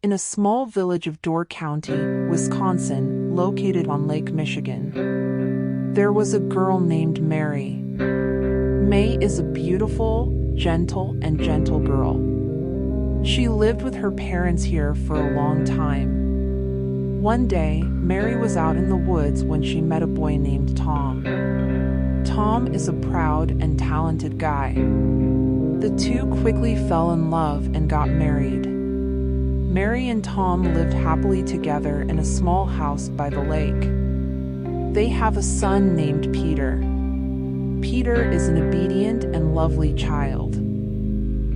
in a small village of Door County, Wisconsin, located on Lake Michigan. There was a girl named Mary. May is a beautiful, gentle girl. She lived with her parents here for a long time. One day, Mary was out in the woods when she met a boy named Tom. Tom is a proud and talented guy. The two quickly fell in love and got married. Mary and Tom lived happily together in a small house by the lake. They have a son named Peter. Peter is an obedient and lovely child.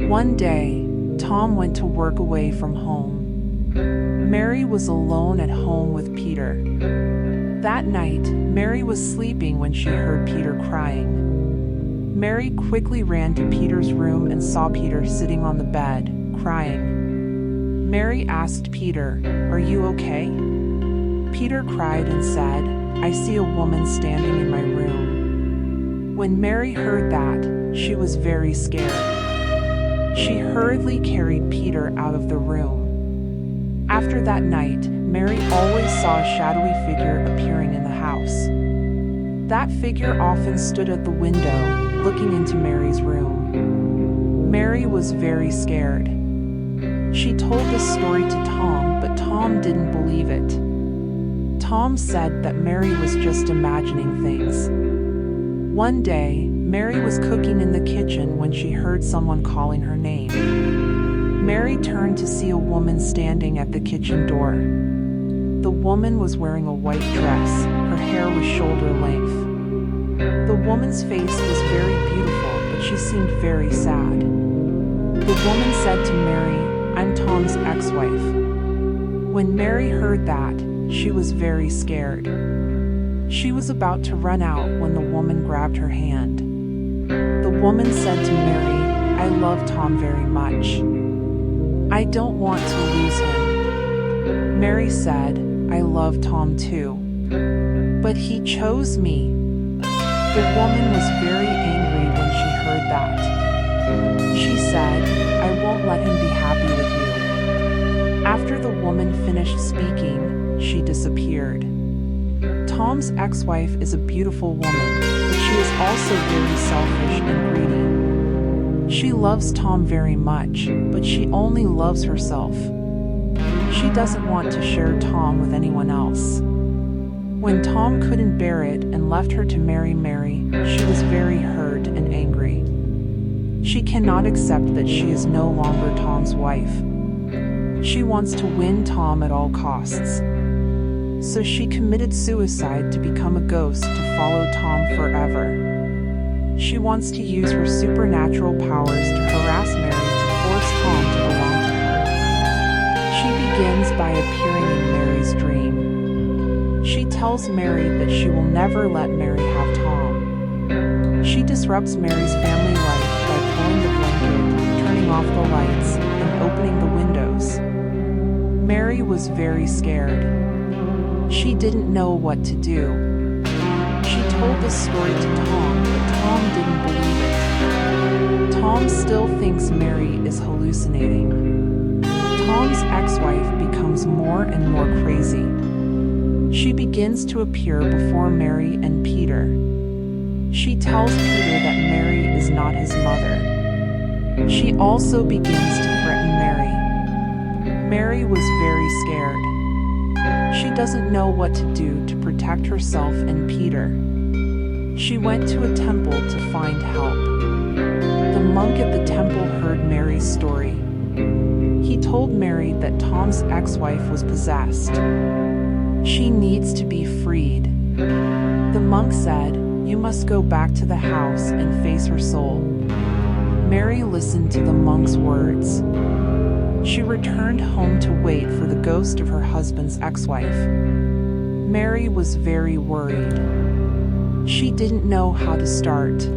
One day, Tom went to work away from home. Mary was alone at home with Peter. That night, Mary was sleeping when she heard Peter crying. Mary quickly ran to Peter's room and saw Peter sitting on the bed, crying. Mary asked Peter, "Are you okay?" Peter cried and said, "I see a woman standing in my room." When Mary heard that, she was very scared. She hurriedly carried Peter out of the room. After that night, Mary always saw a shadowy figure appearing in the house. That figure often stood at the window, looking into Mary's room. Mary was very scared. She told this story to Tom, but Tom didn't believe it. Tom said that Mary was just imagining things. One day, Mary was cooking in the kitchen when she heard someone calling her name. Mary turned to see a woman standing at the kitchen door. The woman was wearing a white dress, her hair was shoulder length. The woman's face was very beautiful, but she seemed very sad. The woman said to Mary, "I'm Tom's ex-wife." When Mary heard that, she was very scared. She was about to run out when the woman grabbed her hand. The woman said to Mary, "I love Tom very much. I don't want to lose him." Mary said, "I love Tom too. But he chose me." The woman was very angry when she heard that. She said, "I won't let him be happy with you." After the woman finished speaking, she disappeared. Tom's ex-wife is a beautiful woman, but she is also very selfish and greedy. She loves Tom very much, but she only loves herself. She doesn't want to share Tom with anyone else. When Tom couldn't bear it and left her to marry Mary, she was very hurt and angry. She cannot accept that she is no longer Tom's wife. She wants to win Tom at all costs. So she committed suicide to become a ghost to follow Tom forever. She wants to use her supernatural powers to harass Mary to force Tom to belong to her. She begins by appearing in Mary's dream. She tells Mary that she will never let Mary have Tom. She disrupts Mary's family life by pulling the blanket, turning off the lights, and opening the windows. Mary was very scared. She didn't know what to do. She told this story to Tom, but Tom didn't believe it. Tom still thinks Mary is hallucinating. Tom's ex-wife becomes more and more crazy. She begins to appear before Mary and Peter. She tells Peter that Mary is not his mother. She also begins to threaten Mary. Mary was very scared. She doesn't know what to do to protect herself and Peter. She went to a temple to find help. The monk at the temple heard Mary's story. He told Mary that Tom's ex-wife was possessed. She needs to be freed. The monk said, "You must go back to the house and face her soul." Mary listened to the monk's words. She returned home to wait for the ghost of her husband's ex-wife. Mary was very worried. She didn't know how to start.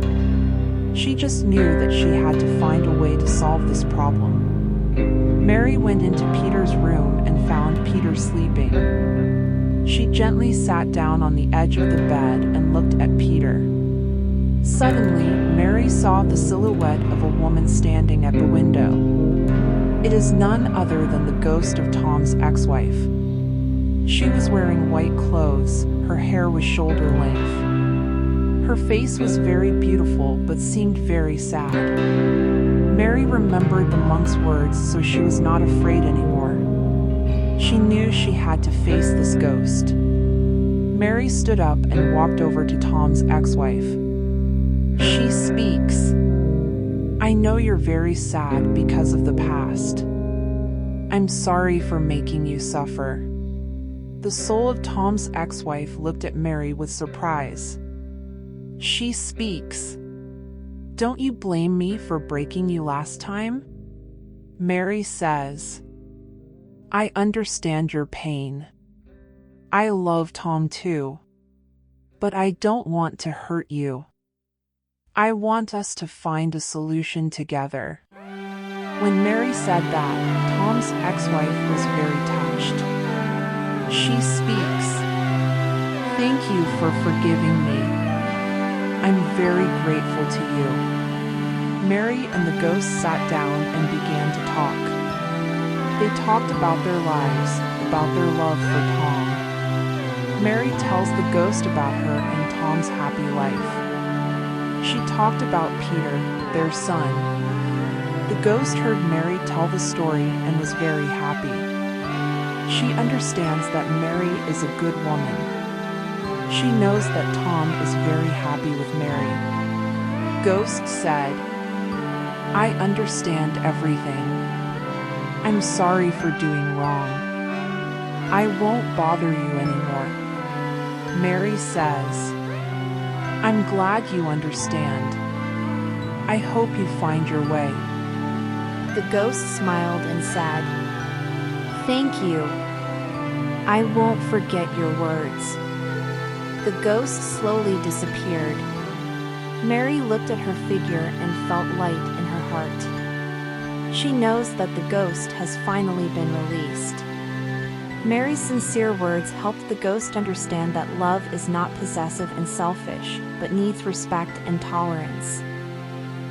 She just knew that she had to find a way to solve this problem. Mary went into Peter's room and found Peter sleeping. She gently sat down on the edge of the bed and looked at Peter. Suddenly, Mary saw the silhouette of a woman standing at the window. It is none other than the ghost of Tom's ex-wife. She was wearing white clothes, her hair was shoulder length. Her face was very beautiful but seemed very sad. Mary remembered the monk's words, so she was not afraid anymore. She knew she had to face this ghost. Mary stood up and walked over to Tom's ex-wife. She speaks. I know you're very sad because of the past. I'm sorry for making you suffer. The soul of Tom's ex-wife looked at Mary with surprise. She speaks. Don't you blame me for breaking you last time? Mary says, I understand your pain. I love Tom too. But I don't want to hurt you. I want us to find a solution together. When Mary said that, Tom's ex-wife was very touched. She speaks. Thank you for forgiving me. I'm very grateful to you. Mary and the ghost sat down and began to talk. They talked about their lives, about their love for Tom. Mary tells the ghost about her and Tom's happy life. She talked about Peter, their son. The ghost heard Mary tell the story and was very happy. She understands that Mary is a good woman. She knows that Tom is very happy with Mary. Ghost said, I understand everything. I'm sorry for doing wrong. I won't bother you anymore. Mary says, I'm glad you understand. I hope you find your way. The ghost smiled and said, Thank you. I won't forget your words. The ghost slowly disappeared. Mary looked at her figure and felt light in her heart. She knows that the ghost has finally been released. Mary's sincere words helped the ghost understand that love is not possessive and selfish, but needs respect and tolerance.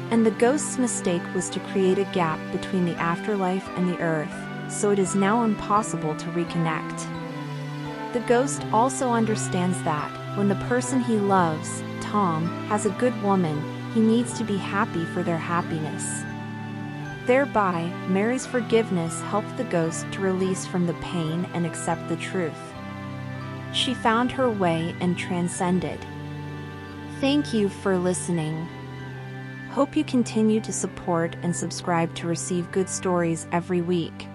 And the ghost's mistake was to create a gap between the afterlife and the earth, so it is now impossible to reconnect. The ghost also understands that, when the person he loves, Tom, has a good woman, he needs to be happy for their happiness. Thereby, Mary's forgiveness helped the ghost to release from the pain and accept the truth. She found her way and transcended. Thank you for listening. Hope you continue to support and subscribe to receive good stories every week.